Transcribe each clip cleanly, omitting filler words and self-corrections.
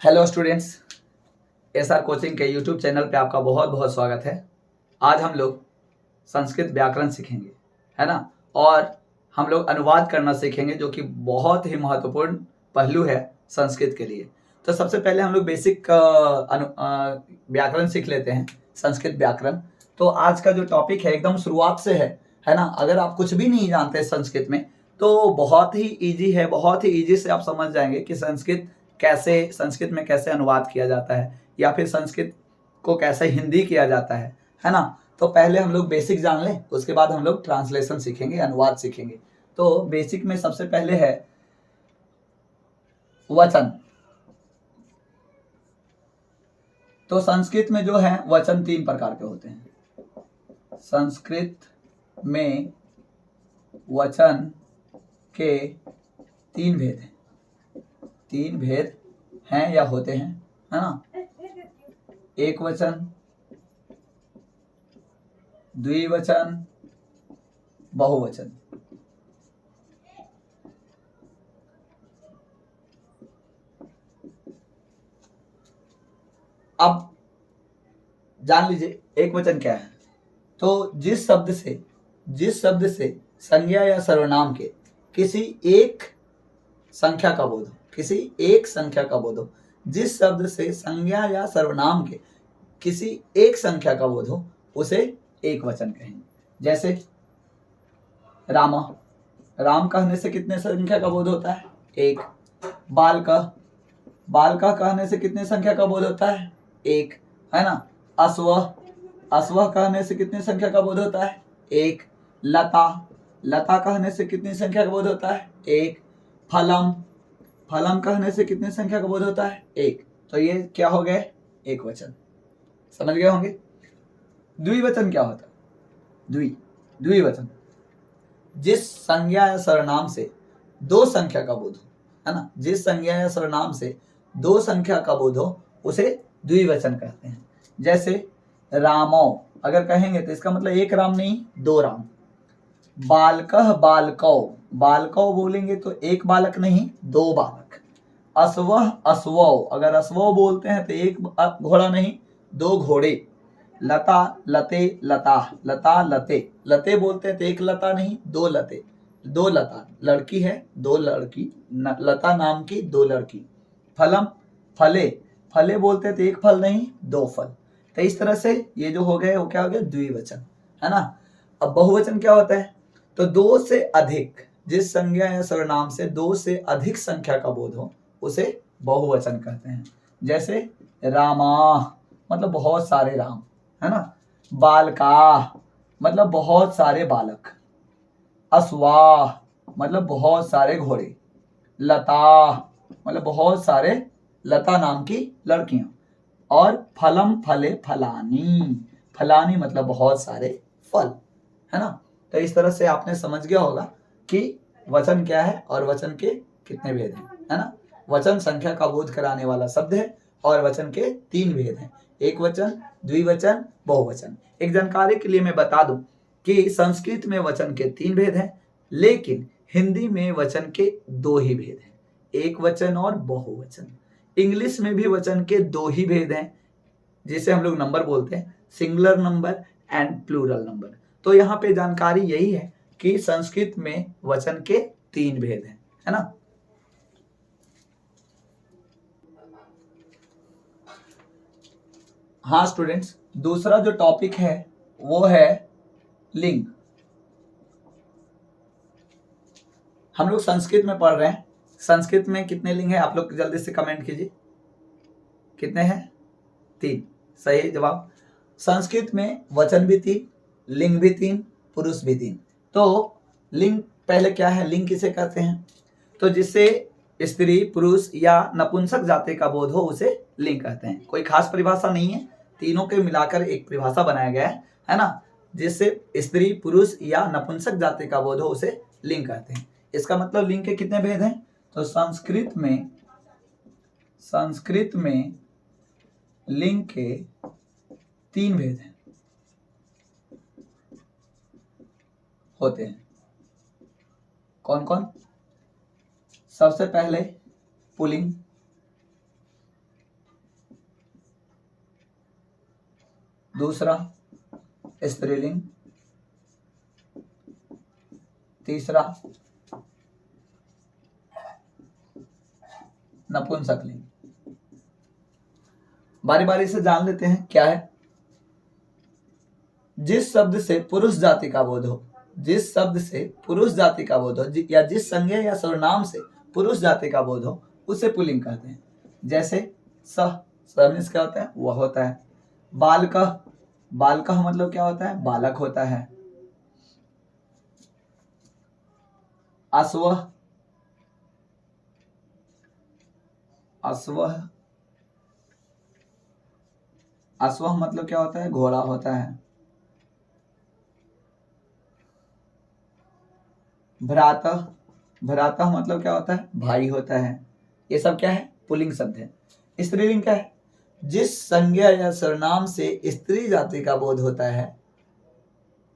Hello students, SR coaching के YouTube channel पे आपका बहुत बहुत स्वागत है। आज हम लोग संस्कृत व्याकरण सीखेंगे, है ना। और हम लोग अनुवाद करना सीखेंगे, जो कि बहुत ही महत्वपूर्ण पहलू है संस्कृत के लिए। तो सबसे पहले हम लोग बेसिक व्याकरण सीख लेते हैं, संस्कृत व्याकरण। तो आज का जो टॉपिक है एकदम शुरुआत से है ना। अगर आप कुछ भी नहीं जानते संस्कृत में तो बहुत ही ईजी है, बहुत ही ईजी से आप समझ जाएंगे कि संस्कृत में कैसे अनुवाद किया जाता है, या फिर संस्कृत को कैसे हिंदी किया जाता है ना। तो पहले हम लोग बेसिक जान लें, उसके बाद हम लोग ट्रांसलेशन सीखेंगे, अनुवाद सीखेंगे। तो बेसिक में सबसे पहले है वचन। तो संस्कृत में जो है वचन 3 प्रकार के होते हैं। संस्कृत में वचन के 3 भेद हैं, 3 भेद हैं या होते हैं, है ना। एक वचन, द्विवचन, बहुवचन। अब जान लीजिए एक वचन क्या है। तो जिस शब्द से संज्ञा या सर्वनाम के किसी एक संख्या का बोध हो, किसी एक संख्या का बोध हो, जिस शब्द से संज्ञा या सर्वनाम के किसी एक संख्या का बोध हो उसे एक वचन कहेंगे। जैसे रामा, राम कहने से कितने संख्या का बोध होता है? एक। बालका, बालका कहने से कितने संख्या का बोध होता है? एक, है ना। अश्व, अश्व कहने से कितनी संख्या का बोध होता है? एक। लता, लता कहने से कितनी संख्या का बोध होता है? एक। फलम, फलम कहने से कितनी संख्या का बोध होता है? एक। तो ये क्या हो गए? एक वचन। समझ गए होंगे। द्विवचन क्या होता है? द्विवचन जिस संज्ञा या सर्वनाम से दो संख्या का बोध हो, है ना। जिस संज्ञा या सर्वनाम से दो संख्या का बोध हो उसे द्विवचन कहते हैं। जैसे रामो अगर कहेंगे तो इसका मतलब एक राम नहीं, दो राम। बालकः बालकौ, बालकौ बोलेंगे तो एक बालक नहीं, दो बालक। अश्वः अश्वौ, अगर अश्वौ बोलते हैं तो एक घोड़ा नहीं, दो घोड़े। लता लते लता, लता लते, लते बोलते हैं तो एक लता नहीं, दो लते, दो लता। लड़की है, दो लड़की, लता नाम की दो लड़की। फलम फले, फले बोलते हैं तो एक फल नहीं, दो फल। तो इस तरह से ये जो हो गए वो क्या हो गया? द्विवचन, है ना। अब बहुवचन क्या होता है? तो दो से अधिक, जिस संज्ञा या सर्वनाम से दो से अधिक संख्या का बोध हो उसे बहुवचन कहते हैं। जैसे रामा मतलब बहुत सारे राम, है ना। बालका मतलब बहुत सारे बालक। अश्वा मतलब बहुत सारे घोड़े। लता मतलब बहुत सारे लता नाम की लड़कियां। और फलम फले फलानी, फलानी मतलब बहुत सारे फल, है ना। तो इस तरह से आपने समझ गया होगा कि वचन क्या है और वचन के कितने भेद हैं, है ना। वचन संख्या का बोध कराने वाला शब्द है और वचन के 3 भेद हैं, एक वचन, द्विवचन, बहुवचन। एक जानकारी के लिए मैं बता दूं कि संस्कृत में वचन के 3 भेद हैं, लेकिन हिंदी में वचन के 2 ही भेद हैं, एक वचन और बहुवचन। इंग्लिश में भी वचन के 2 ही भेद हैं, जिसे हम लोग नंबर बोलते हैं, singular number and plural number. तो यहाँ पे जानकारी यही है कि संस्कृत में वचन के 3 भेद हैं, है ना। हाँ स्टूडेंट्स, दूसरा जो टॉपिक है वो है लिंग। हम लोग संस्कृत में पढ़ रहे हैं। संस्कृत में कितने लिंग है आप लोग जल्दी से कमेंट कीजिए, कितने हैं? 3, सही जवाब। संस्कृत में वचन भी 3, लिंग भी 3, पुरुष भी 3। तो लिंग पहले क्या है? लिंग किसे कहते हैं? तो जिससे स्त्री, पुरुष या नपुंसक जाति का बोध हो उसे लिंग कहते हैं। कोई खास परिभाषा नहीं है, तीनों के मिलाकर एक परिभाषा बनाया गया है ना। जिससे स्त्री, पुरुष या नपुंसक जाति का बोध हो उसे लिंग कहते हैं। इसका मतलब लिंग के कितने भेद हैं? तो संस्कृत में लिंग के 3 भेद हैं, होते हैं। कौन कौन? सबसे पहले पुल्लिंग, दूसरा स्त्रीलिंग, तीसरा नपुंसकलिंग। बारी बारी से जान लेते हैं क्या है। जिस शब्द से पुरुष जाति का बोध हो, जिस शब्द से पुरुष जाति का बोध हो, या जिस संज्ञा या सर्वनाम से पुरुष जाति का बोध हो, उसे पुल्लिंग कहते हैं। जैसे सह, मीन्स क्या होता है? वह होता है। बालकः, बालकः मतलब क्या होता है? बालक होता है। अश्वः, अश्वः, अश्वः मतलब क्या होता है? घोड़ा होता है। भ्रातः, भ्रातः मतलब क्या होता है? भाई होता है। ये सब क्या है? पुल्लिंग शब्द है। स्त्रीलिंग क्या है? जिस संज्ञा या सर्वनाम से स्त्री जाति का बोध होता है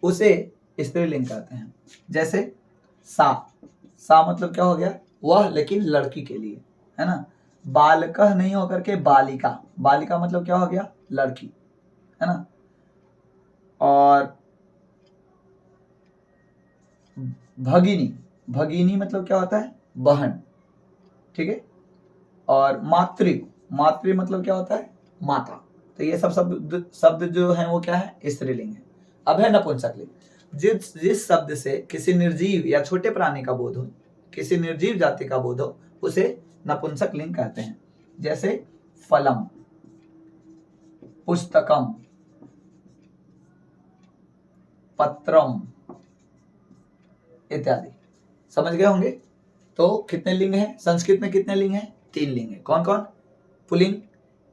उसे स्त्रीलिंग कहते हैं। जैसे सा, सा मतलब क्या हो गया? वह, लेकिन लड़की के लिए, है ना। बालकः नहीं होकर के बालिका, बालिका मतलब क्या हो गया? लड़की, है ना। और भगिनी, भगिनी मतलब क्या होता है? बहन, ठीक है। और मातृ, मातृ मतलब क्या होता है? माता। तो ये सब शब्द जो है वो क्या है? स्त्रीलिंग है। अब है नपुंसकलिंग। जिस शब्द से किसी निर्जीव या छोटे प्राणी का बोध हो, किसी निर्जीव जाति का बोध हो, उसे नपुंसकलिंग कहते हैं। जैसे फलम, पुस्तकम, पत्रम इत्यादि। समझ गए होंगे। तो कितने लिंग हैं? संस्कृत में कितने लिंग हैं? 3 लिंग हैं। कौन कौन? पुल्लिंग,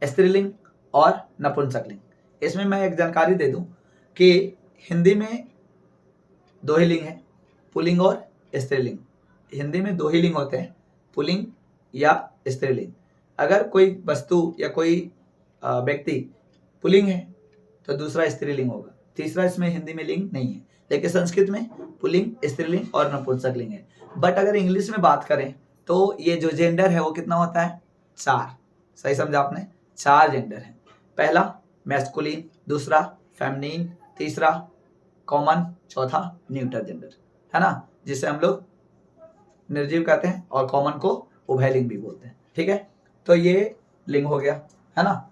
स्त्रीलिंग और नपुंसकलिंग। इसमें मैं एक जानकारी दे दूं कि हिंदी में 2 ही लिंग हैं, पुल्लिंग और स्त्रीलिंग। हिंदी में 2 ही लिंग होते हैं, पुल्लिंग या स्त्रीलिंग। अगर कोई वस्तु या कोई व्यक्ति पुल्लिंग है तो दूसरा स्त्रीलिंग होगा, तीसरा इसमें हिंदी में लिंग नहीं है। लेकिन संस्कृत में पुल्लिंग, स्त्रीलिंग और नपुंसकलिंग है। बट अगर इंग्लिश में बात करें तो ये जो जेंडर है वो कितना होता है? 4। सही समझा आपने? 4 जेंडर है। पहला मैस्कुलिन, दूसरा फेमिनिन, तीसरा कॉमन, चौथा न्यूटर जेंडर, है ना, जिसे हम लोग निर्जीव कहते हैं और कॉमन को उभयलिंग भी बोलते हैं। ठीक है, तो ये लिंग हो गया, है ना।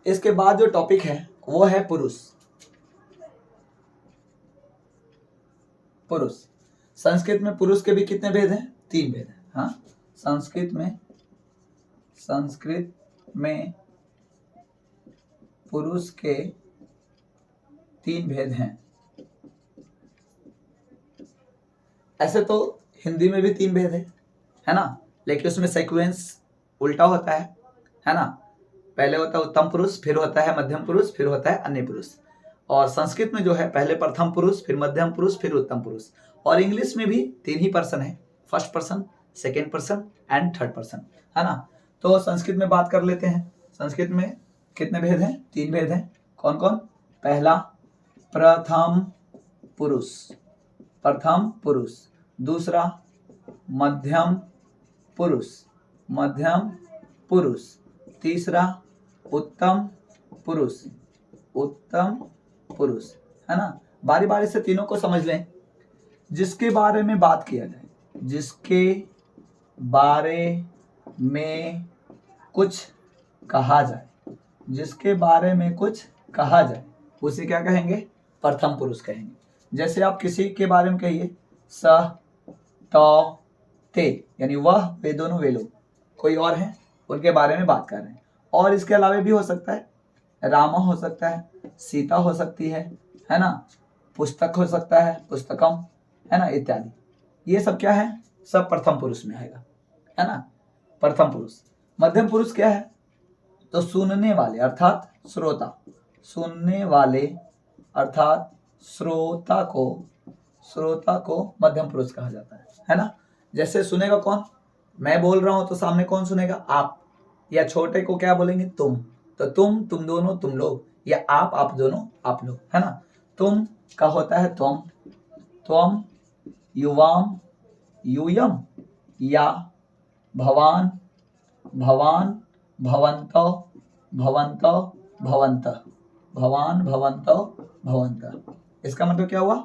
इसके बाद जो टॉपिक है वो है पुरुष। पुरुष, संस्कृत में पुरुष के भी कितने भेद हैं? 3 भेद हैं। हाँ, संस्कृत में पुरुष के 3 भेद हैं। ऐसे तो हिंदी में भी 3 भेद है ना, लेकिन उसमें सीक्वेंस उल्टा होता है ना। पहले होता है उत्तम पुरुष, फिर होता है मध्यम पुरुष, फिर होता है अन्य पुरुष। और संस्कृत में जो है पहले प्रथम पुरुष, फिर मध्यम पुरुष, फिर उत्तम पुरुष। और इंग्लिश में भी 3 ही पर्सन है, first person, second person and third person, है ना। तो संस्कृत में बात कर लेते हैं। संस्कृत में कितने भेद हैं? 3 भेद हैं। कौन कौन? पहला प्रथम पुरुष, प्रथम पुरुष। दूसरा मध्यम पुरुष, मध्यम पुरुष। तीसरा उत्तम पुरुष, उत्तम पुरुष, है ना। बारी बारी से तीनों को समझ लें। जिसके बारे में बात किया जाए, जिसके बारे में कुछ कहा जाए, जिसके बारे में कुछ कहा जाए उसे क्या कहेंगे? प्रथम पुरुष कहेंगे। जैसे आप किसी के बारे में कहिए स, त, ते, यानी वह, वे दोनों, वे लोग, कोई और हैं उनके बारे में बात कर रहे हैं। और इसके अलावा भी हो सकता है, रामा हो सकता है, सीता हो सकती है ना, पुस्तक हो सकता है, पुस्तकम, है ना, इत्यादि। ये सब क्या है? सब प्रथम पुरुष में आएगा, है ना, प्रथम पुरुष। मध्यम पुरुष क्या है? तो सुनने वाले अर्थात श्रोता, सुनने वाले अर्थात श्रोता को मध्यम पुरुष कहा जाता है ना। जैसे सुनेगा कौन? मैं बोल रहा हूं तो सामने कौन सुनेगा? आप। या छोटे को क्या बोलेंगे? तुम। तो तुम दोनों, तुम लोग, या आप दोनों, आप लोग, है ना। तुम का होता है त्वम, त्वम, युवाम, यूयम, या भवान, भवान, भवन्तौ भवन्तौ भवन्तः, भवान भवन्तौ भवन्तः। इसका मतलब क्या हुआ?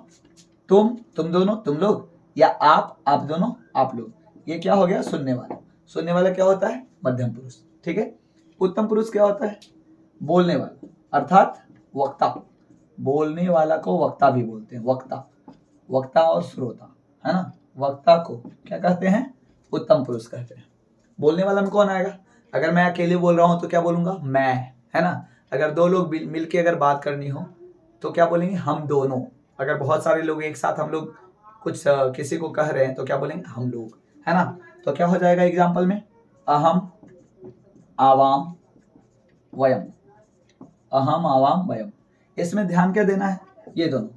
तुम दोनों तुम लोग, या आप दोनों आप लोग। ये क्या हो गया? सुनने वाला। सुनने वाला क्या होता है? मध्यम पुरुष। ठीक है। उत्तम पुरुष क्या होता है? बोलने वाला, अर्थात वक्ता। बोलने वाला को वक्ता भी बोलते हैं। वक्ता और श्रोता, है ना। वक्ता को क्या कहते हैं? उत्तम पुरुष कहते हैं। बोलने वाला में कौन आएगा? अगर मैं अकेले बोल रहा हूं तो क्या बोलूंगा? मैं, है ना। अगर दो लोग मिलके अगर बात करनी हो तो क्या बोलेंगे? हम दोनों। अगर बहुत सारे लोग एक साथ हम लोग कुछ किसी को कह रहे हैं तो क्या बोलेंगे? हम लोग, है ना। तो क्या हो जाएगा एग्जाम्पल में? अहम आवाम वयम, अहम आवाम वयम। इसमें ध्यान क्या देना है? ये दोनों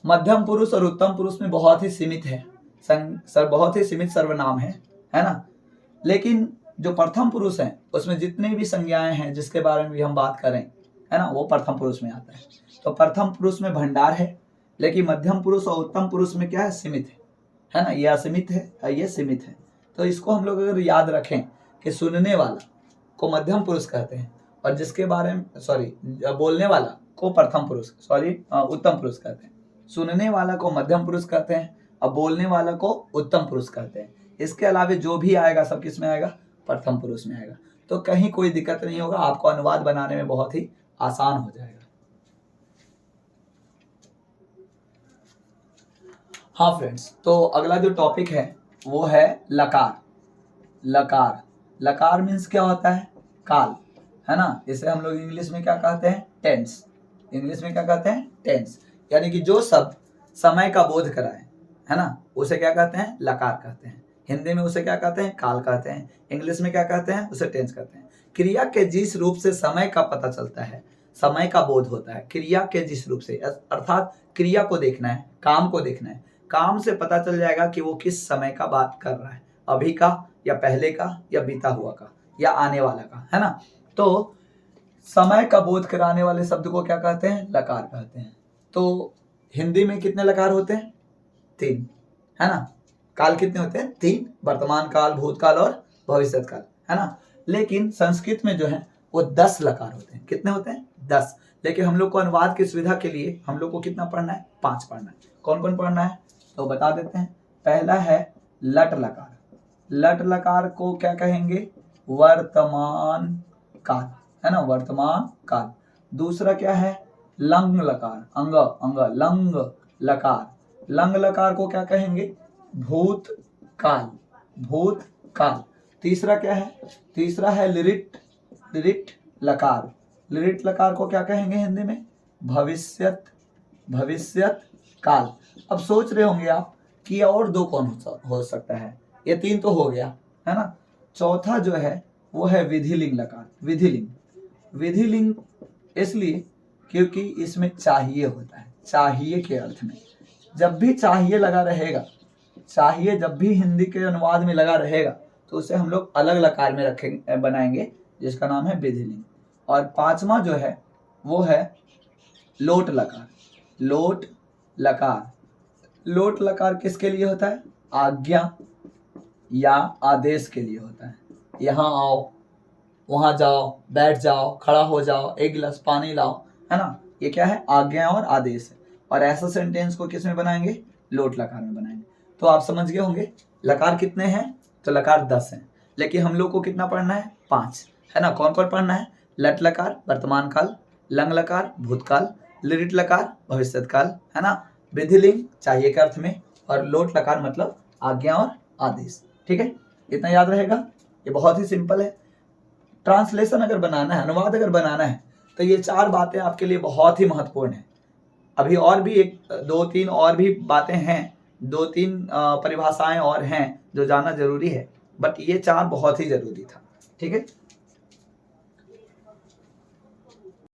मध्यम पुरुष और उत्तम पुरुष में बहुत ही सीमित है, बहुत ही सीमित सर्वनाम है ना। लेकिन जो प्रथम पुरुष है उसमें जितने भी संज्ञाएं हैं जिसके बारे में भी हम बात करें, है ना, वो प्रथम पुरुष में आता है। तो प्रथम पुरुष में भंडार है, लेकिन मध्यम पुरुष और उत्तम पुरुष में क्या है? सीमित है ना। ये असीमित है, ये सीमित है। तो इसको हम लोग अगर याद रखें कि सुनने वाला को मध्यम पुरुष कहते हैं और जिसके बारे में बोलने वाला को उत्तम पुरुष कहते हैं। सुनने वाला को मध्यम पुरुष कहते हैं और बोलने वाला को उत्तम पुरुष कहते हैं। इसके अलावा जो भी आएगा सब किस में आएगा? प्रथम पुरुष में आएगा। तो कहीं कोई दिक्कत नहीं होगा, आपको अनुवाद बनाने में बहुत ही आसान हो जाएगा। हाँ फ्रेंड्स, तो अगला जो टॉपिक है वो है लकार। लकार मीन्स क्या होता है? काल, है ना। इसे हम लोग इंग्लिश में क्या कहते हैं? टेंस। इंग्लिश में क्या कहते हैं? टेंस। यानी कि जो शब्द समय का बोध कराए, है ना, उसे क्या कहते हैं? लकार कहते हैं। हिंदी में उसे क्या कहते हैं? काल कहते हैं। इंग्लिश में क्या कहते हैं? उसे टेंस कहते हैं। क्रिया के जिस रूप से समय का पता चलता है, समय का बोध होता है, क्रिया के जिस रूप से, अर्थात क्रिया को देखना है, काम को देखना है। काम से पता चल जाएगा कि वो किस समय का बात कर रहा है, अभी का या पहले का या बीता हुआ का या आने वाला का, है ना। तो समय का बोध कराने वाले शब्द को क्या कहते हैं? लकार कहते हैं। तो हिंदी में कितने लकार होते हैं? 3, है ना। काल कितने होते हैं? 3, वर्तमान काल, भूतकाल और भविष्यत काल, है ना। लेकिन संस्कृत में जो है वो 10 लकार होते हैं। कितने होते हैं? 10। लेकिन हम लोग को अनुवाद की सुविधा के लिए हम लोग को कितना पढ़ना है? 5 पढ़ना है। कौन कौन पढ़ना है तो बता देते हैं। पहला है लट लकार। लट लकार को क्या कहेंगे? वर्तमान काल, है ना, वर्तमान काल। दूसरा क्या है? लंग लकार, अंग लंग लकार। लंग लकार को क्या कहेंगे? भूतकाल, भूतकाल। तीसरा क्या है? तीसरा है लिरिट लकार। लिरिट लकार को क्या कहेंगे हिंदी में? भविष्यत काल। अब सोच रहे होंगे आप कि और 2 कौन हो सकता है? ये 3 तो हो गया, है ना। चौथा जो है वो है विधिलिंग लकार। विधिलिंग इसलिए क्योंकि इसमें चाहिए होता है। चाहिए के अर्थ में जब भी चाहिए लगा रहेगा, चाहिए जब भी हिंदी के अनुवाद में लगा रहेगा तो उसे हम लोग अलग लकार में बनाएंगे, जिसका नाम है विधिलिंग। और 5वां जो है वो है लोट लकार। लोट लकार किसके लिए होता है? आज्ञा या आदेश के लिए होता है। यहाँ आओ, वहां जाओ, बैठ जाओ, खड़ा हो जाओ, एक गिलास पानी लाओ, है ना। ये क्या है? आज्ञा और आदेश है। और ऐसा सेंटेंस को किस में बनाएंगे? लोट लकार में बनाएंगे। तो आप समझ गए होंगे लकार कितने हैं? तो लकार 10 हैं, लेकिन हम लोग को कितना पढ़ना है? 5, है ना। कौन कौन पढ़ना है? लट लकार वर्तमान काल, लंग लकार भूतकाल, लिरिट लकार भविष्यत काल, है ना, विधिलिंग चाहिए के अर्थ में, और लोट लकार मतलब आज्ञा और आदेश। ठीक है, इतना याद रहेगा। ये बहुत ही सिंपल है। ट्रांसलेशन अगर बनाना है, अनुवाद अगर बनाना है, तो ये 4 बातें आपके लिए बहुत ही महत्वपूर्ण है। अभी और भी 2-3 और भी बातें हैं, 2-3 परिभाषाएं और हैं जो जानना जरूरी है, बट ये 4 बहुत ही जरूरी था। ठीक है।